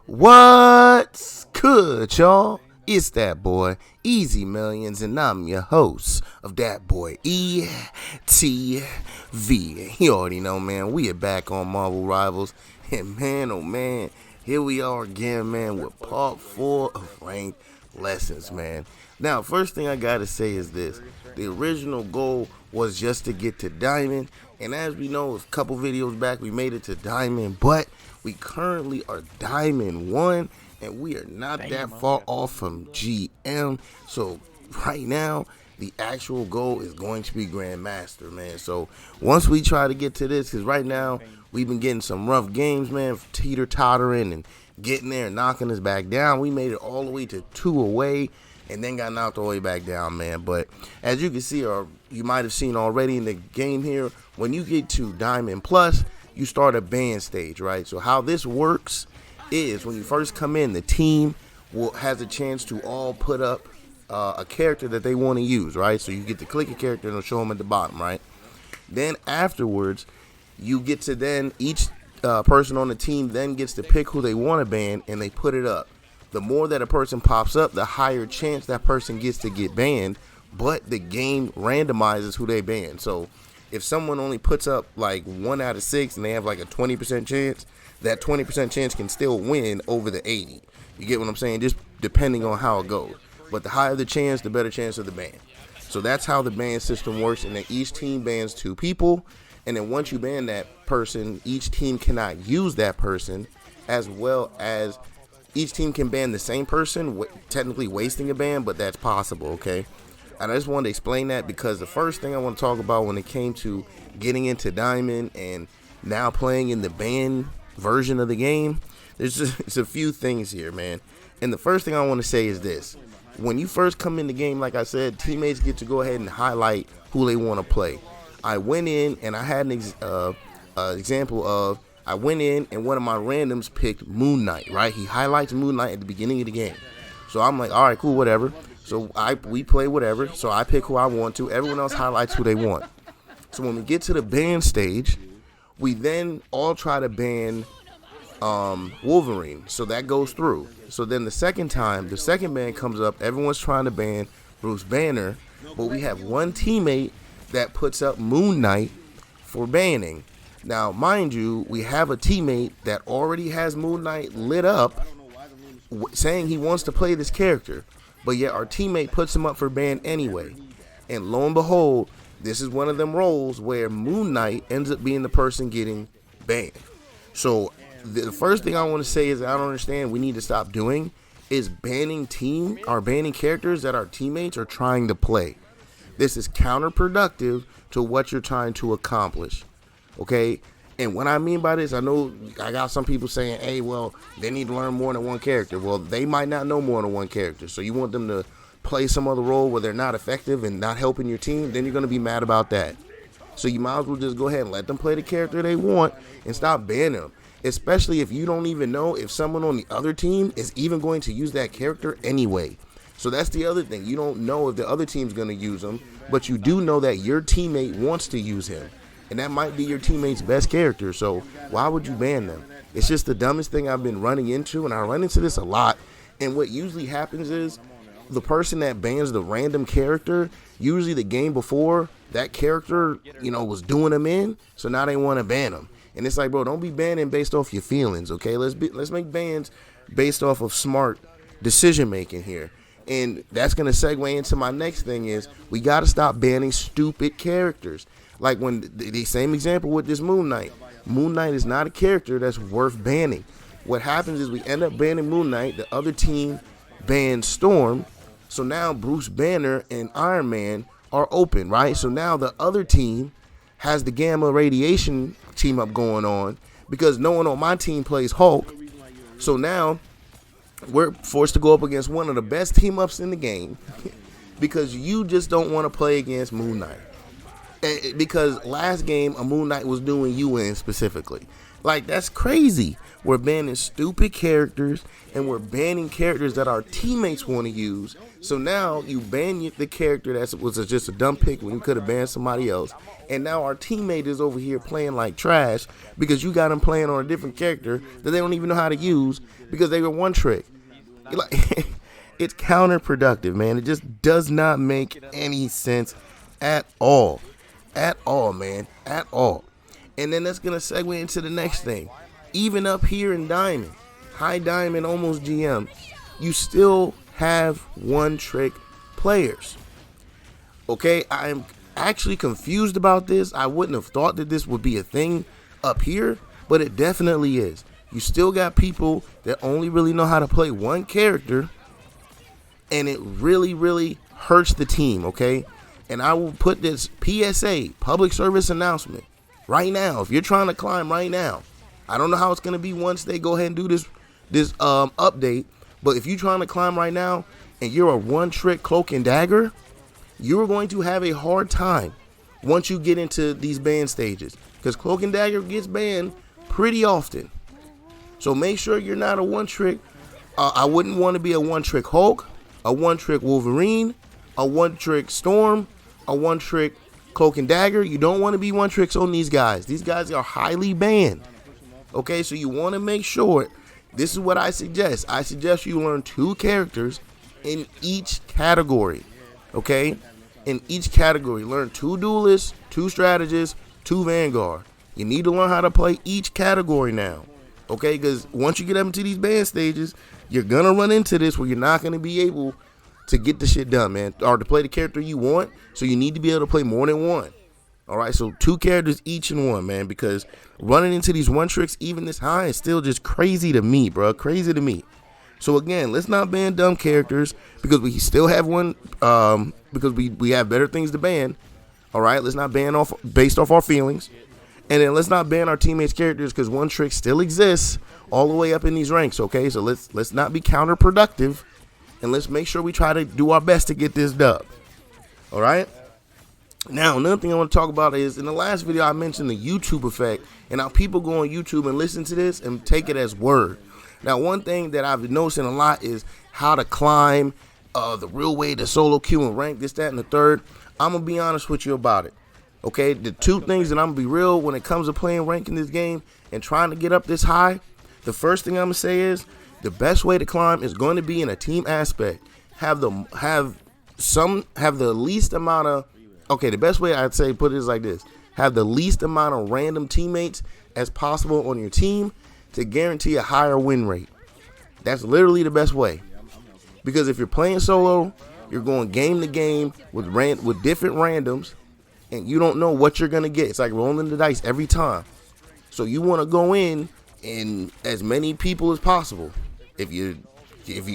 What's good, y'all? It's that boy, Easy Millions, and I'm your host of that boy, Pt4. You already know, man, we are back on Marvel Rivals, and man, oh man, here we are again, man, with part 4 of Ranked Lessons, man. Now, first thing I gotta say is this. The original goal was just to get to Diamond, and as we know, a couple videos back, we made it to Diamond, but we currently are Diamond 1, and we are not that far off from GM. So right now, the actual goal is going to be Grandmaster, man. So once we try to get to this, because right now, we've been getting some rough games, man, teeter-tottering and getting there and knocking us back down. We made it all the way to 2 away, and then got knocked all the way back down, man. But as you can see, or you might have seen already in the game here, when you get to Diamond Plus, you start a band stage, right? So how this works is when you first come in, the team has a chance to all put up a character that they want to use, right? So you get to click a character and it'll show them at the bottom, right? Then afterwards, you get to then each person on the team then gets to pick who they want to ban, and they put it up. The more that a person pops up, the higher chance that person gets to get banned, but the game randomizes who they ban. So if someone only puts up like 1 out of 6 and they have like a 20% chance, that 20% chance can still win over the 80. You get what I'm saying? Just depending on how it goes. But the higher the chance, the better chance of the ban. So that's how the ban system works, and then each team bans 2 people. And then once you ban that person, each team cannot use that person, as well as each team can ban the same person, technically wasting a ban, but that's possible, okay? And I just wanted to explain that because the first thing I want to talk about when it came to getting into Diamond and now playing in the ban version of the game, it's a few things here, man. And the first thing I want to say is this. When you first come in the game, like I said, teammates get to go ahead and highlight who they want to play. I went in and I had an example of I went in and one of my randoms picked Moon Knight, right? He highlights Moon Knight at the beginning of the game. So I'm like, all right, cool, whatever. So we play whatever. So I pick who I want to. Everyone else highlights who they want. So when we get to the ban stage, we then all try to ban Wolverine. So that goes through. So then the second time, the second ban comes up. Everyone's trying to ban Bruce Banner. But we have one teammate that puts up Moon Knight for banning. Now, mind you, we have a teammate that already has Moon Knight lit up saying he wants to play this character, but yet our teammate puts him up for ban anyway. And lo and behold, this is one of them roles where Moon Knight ends up being the person getting banned. So the first thing I want to say is I don't understand we need to stop doing is banning characters that our teammates are trying to play. This is counterproductive to what you're trying to accomplish. Okay, and what I mean by this, I know I got some people saying, hey, well, they need to learn more than one character. Well, they might not know more than one character. So you want them to play some other role where they're not effective and not helping your team, then you're going to be mad about that. So you might as well just go ahead and let them play the character they want and stop banning them. Especially if you don't even know if someone on the other team is even going to use that character anyway. So that's the other thing. You don't know if the other team's going to use him, but you do know that your teammate wants to use him. And that might be your teammate's best character, so why would you ban them? It's just the dumbest thing I've been running into, and I run into this a lot. And what usually happens is the person that bans the random character, usually the game before, that character, was doing them in, so now they want to ban them. And it's like, bro, don't be banning based off your feelings, okay? Let's make bans based off of smart decision-making here. And that's going to segue into my next thing is we got to stop banning stupid characters. Like when the same example with this Moon Knight. Moon Knight is not a character that's worth banning. What happens is we end up banning Moon Knight. The other team bans Storm. So now Bruce Banner and Iron Man are open, right? So now the other team has the Gamma Radiation team up going on because no one on my team plays Hulk. So now we're forced to go up against one of the best team ups in the game because you just don't want to play against Moon Knight. Because last game, a Moon Knight was doing you in specifically. Like, that's crazy. We're banning stupid characters, and we're banning characters that our teammates want to use. So now you ban the character that was just a dumb pick when you could have banned somebody else. And now our teammate is over here playing like trash because you got them playing on a different character that they don't even know how to use because they were one trick. Like, it's counterproductive, man. It just does not make any sense at all. At all, man. At all. And then that's going to segue into the next thing. Even up here in Diamond, High Diamond, almost GM, you still have one-trick players. Okay, I'm actually confused about this. I wouldn't have thought that this would be a thing up here, but it definitely is. You still got people that only really know how to play one character, and it really, really hurts the team, okay? And I will put this PSA, public service announcement, right now. If you're trying to climb right now, I don't know how it's going to be once they go ahead and do this update, but if you're trying to climb right now and you're a one-trick cloak and dagger, you're going to have a hard time once you get into these ban stages, because cloak and dagger gets banned pretty often. So make sure you're not a one-trick. I wouldn't want to be a one-trick Hulk, a one-trick Wolverine, a one-trick Storm, a one-trick cloak and dagger. You don't want to be one-tricks on these guys. These guys are highly banned. Okay, so you want to make sure. This is what I suggest. I suggest you learn 2 characters in each category. Okay? In each category. Learn 2 duelists, 2 strategists, 2 vanguard. You need to learn how to play each category now. Okay? Because once you get up into these ban stages, you're going to run into this where you're not going to be able to get the shit done, man. Or to play the character you want. So you need to be able to play more than one. All right, so 2 characters each in one, man, because running into these one tricks even this high is still just crazy to me, bro. Crazy to me. So again, let's not ban dumb characters because we still have one, because we have better things to ban. All right, let's not ban off based off our feelings. And then let's not ban our teammates' characters because one trick still exists all the way up in these ranks, okay? So let's not be counterproductive, and let's make sure we try to do our best to get this dub. All right? Now, another thing I want to talk about is, in the last video, I mentioned the YouTube effect and how people go on YouTube and listen to this and take it as word. Now, one thing that I've been noticing a lot is how to climb, the real way to solo queue and rank, this, that, and the third. I'm going to be honest with you about it. Okay, the 2 things that I'm going to be real when it comes to playing rank in this game and trying to get up this high, the first thing I'm going to say is the best way to climb is going to be in a team aspect. Have the least amount of, okay, the best way I'd say put it is like this. Have the least amount of random teammates as possible on your team to guarantee a higher win rate. That's literally the best way. Because if you're playing solo, you're going game to game with different randoms, and you don't know what you're going to get. It's like rolling the dice every time. So you want to go in as many people as possible. If you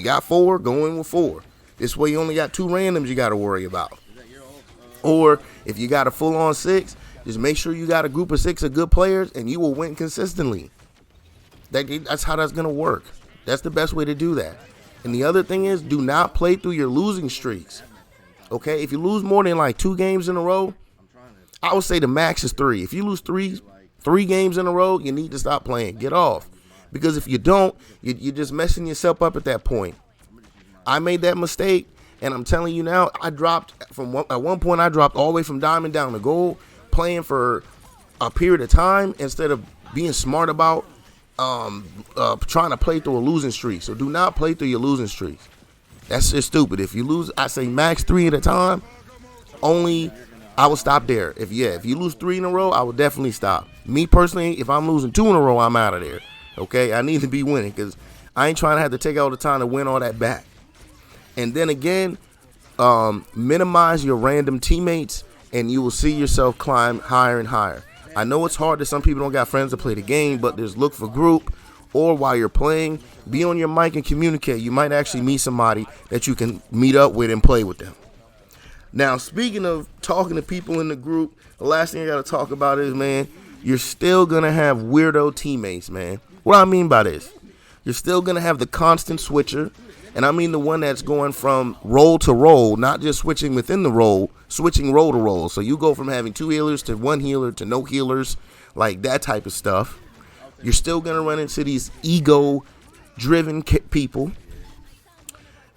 got 4, go in with 4. This way you only got 2 randoms you got to worry about. Or if you got a full-on 6, just make sure you got a group of 6 of good players, and you will win consistently. That's how that's going to work. That's the best way to do that. And the other thing is, do not play through your losing streaks. Okay? If you lose more than like 2 games in a row, I would say the max is 3. If you lose three games in a row, you need to stop playing. Get off. Because if you don't, you're just messing yourself up at that point. I made that mistake. And I'm telling you now, at one point I dropped all the way from diamond down to gold, playing for a period of time instead of being smart about trying to play through a losing streak. So do not play through your losing streaks. That's just stupid. If you lose, I say max 3 at a time. Only I will stop there. If you lose 3 in a row, I will definitely stop. Me personally, if I'm losing 2 in a row, I'm out of there. Okay, I need to be winning because I ain't trying to have to take all the time to win all that back. And then again, minimize your random teammates, and you will see yourself climb higher and higher. I know it's hard that some people don't got friends to play the game, but just look for group, or while you're playing, be on your mic and communicate. You might actually meet somebody that you can meet up with and play with them. Now, speaking of talking to people in the group, the last thing I got to talk about is, man, you're still going to have weirdo teammates, man. What do I mean by this? You're still going to have the constant switcher. And I mean the one that's going from role to role, not just switching within the role, switching role to role. So you go from having 2 healers to 1 healer to no healers, like that type of stuff. You're still going to run into these ego-driven people.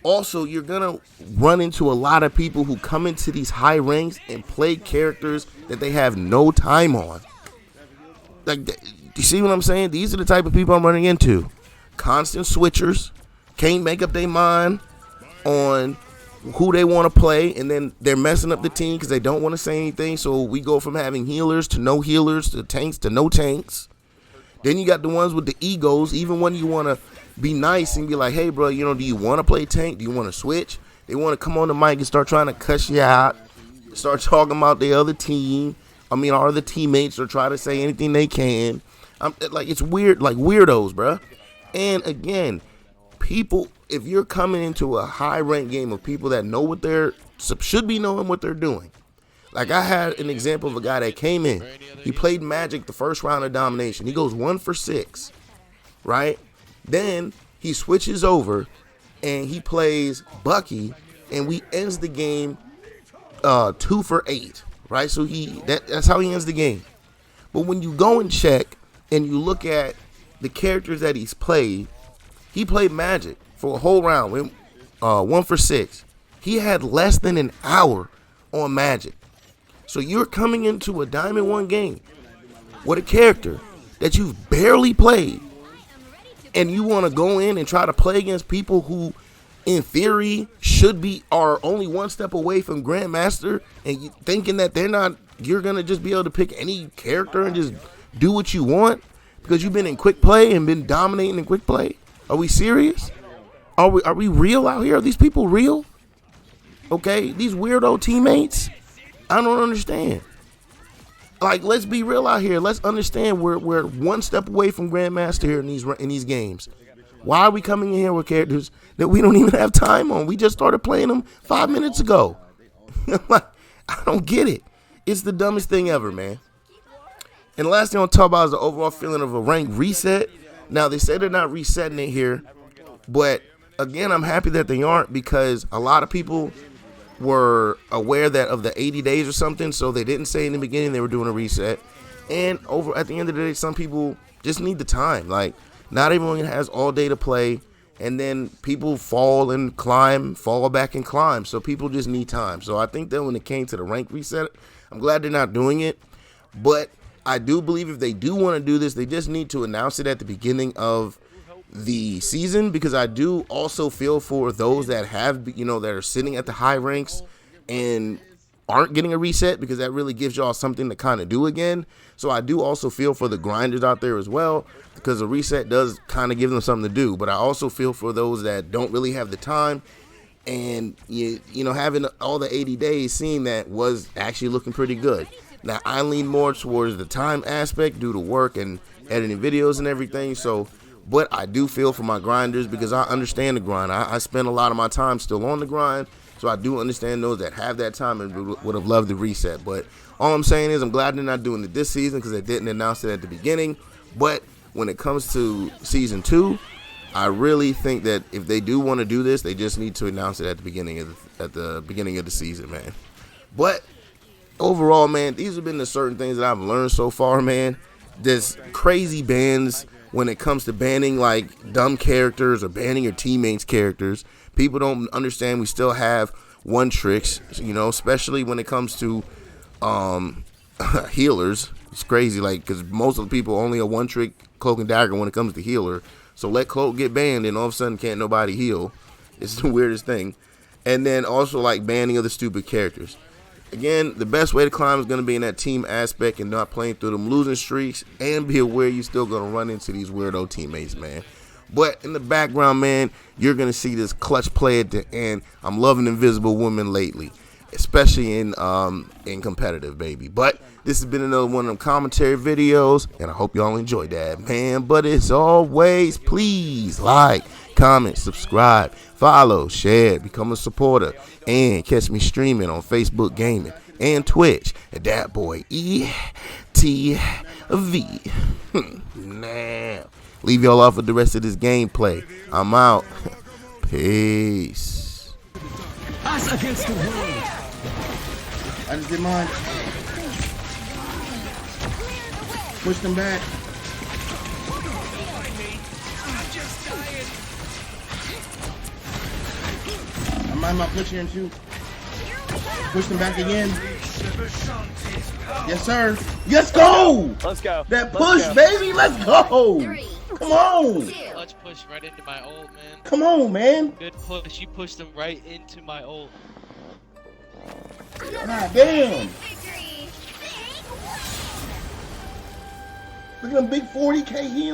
Also, you're going to run into a lot of people who come into these high ranks and play characters that they have no time on. Like, you see what I'm saying? These are the type of people I'm running into. Constant switchers, can't make up their mind on who they want to play, and then they're messing up the team because they don't want to say anything. So we go from having healers to no healers, to tanks to no tanks. Then you got the ones with the egos. Even when you want to be nice and be like, hey, bro, do you want to play tank? Do you want to switch? They want to come on the mic and start trying to cuss you out, start talking about the other team. Our other teammates, or try to say anything they can. It's weird, like weirdos, bro. And again, people, if you're coming into a high rank game of people that know what should be knowing what they're doing. Like, I had an example of a guy that came in. He played Magic the first round of domination. He goes 1 for 6, right? Then he switches over and he plays Bucky, and we ends the game 2 for 8, right? So that's how he ends the game. But when you go and check and you look at the characters that he's played, he played Magic for a whole round, 1 for 6. He had less than an hour on Magic. So you're coming into a Diamond 1 game with a character that you've barely played, and you want to go in and try to play against people who, in theory, are only one step away from Grandmaster, and you thinking that you're going to just be able to pick any character and just do what you want because you've been in quick play and been dominating in quick play? Are we serious? Are we real out here? Are these people real? Okay, these weirdo teammates, I don't understand. Like, let's be real out here. Let's understand we're one step away from Grandmaster here in these games. Why are we coming in here with characters that we don't even have time on? We just started playing them 5 minutes ago. Like, I don't get it. It's the dumbest thing ever, man. And the last thing I want to talk about is the overall feeling of a rank reset. Now, they say they're not resetting it here, but again, I'm happy that they aren't, because a lot of people were aware that of the 80 days or something, so they didn't say in the beginning they were doing a reset. And at the end of the day, some people just need the time. Like, not everyone has all day to play, and then people fall and climb, fall back and climb. So people just need time. So I think that when it came to the rank reset, I'm glad they're not doing it. But I do believe if they do want to do this, they just need to announce it at the beginning of the season, because I do also feel for those that have, that are sitting at the high ranks and aren't getting a reset, because that really gives y'all something to kind of do again. So I do also feel for the grinders out there as well, because a reset does kind of give them something to do. But I also feel for those that don't really have the time, and having all the 80 days, seeing that was actually looking pretty good. Now, I lean more towards the time aspect due to work and editing videos and everything. But I do feel for my grinders, because I understand the grind. I spend a lot of my time still on the grind, so I do understand those that have that time and would have loved the reset. But all I'm saying is I'm glad they're not doing it this season, because they didn't announce it at the beginning. But when it comes to season 2, I really think that if they do want to do this, they just need to announce it at the beginning of the season, man. But overall, man, these have been the certain things that I've learned so far, man. There's crazy bans when it comes to banning like dumb characters or banning your teammates' characters. People don't understand we still have one tricks, especially when it comes to healers. It's crazy, because most of the people only a one trick cloak and dagger when it comes to healer. So let cloak get banned, and all of a sudden can't nobody heal. It's the weirdest thing. And then also banning of the stupid characters. Again, the best way to climb is going to be in that team aspect and not playing through them losing streaks, and be aware you're still going to run into these weirdo teammates, man. But in the background, man, you're going to see this clutch play at the end. I'm loving Invisible Woman lately, especially in competitive, baby. But this has been another one of them commentary videos, and I hope y'all enjoyed that, man. But as always, please like, comment, subscribe, follow, share, become a supporter, and catch me streaming on Facebook Gaming and Twitch at that boy Pt4. Now, leave y'all off with the rest of this gameplay. I'm out. Peace. Us against the world. I just did mine. Push them back. Mind my push here and shoot. Push them back again. Yes, sir. Let's go. Let's go. That push, baby. Let's go. Come on. Clutch push right into my ult, man. Come on, man. Good push. You pushed them right into my ult. God damn. Look at them big 40K heals.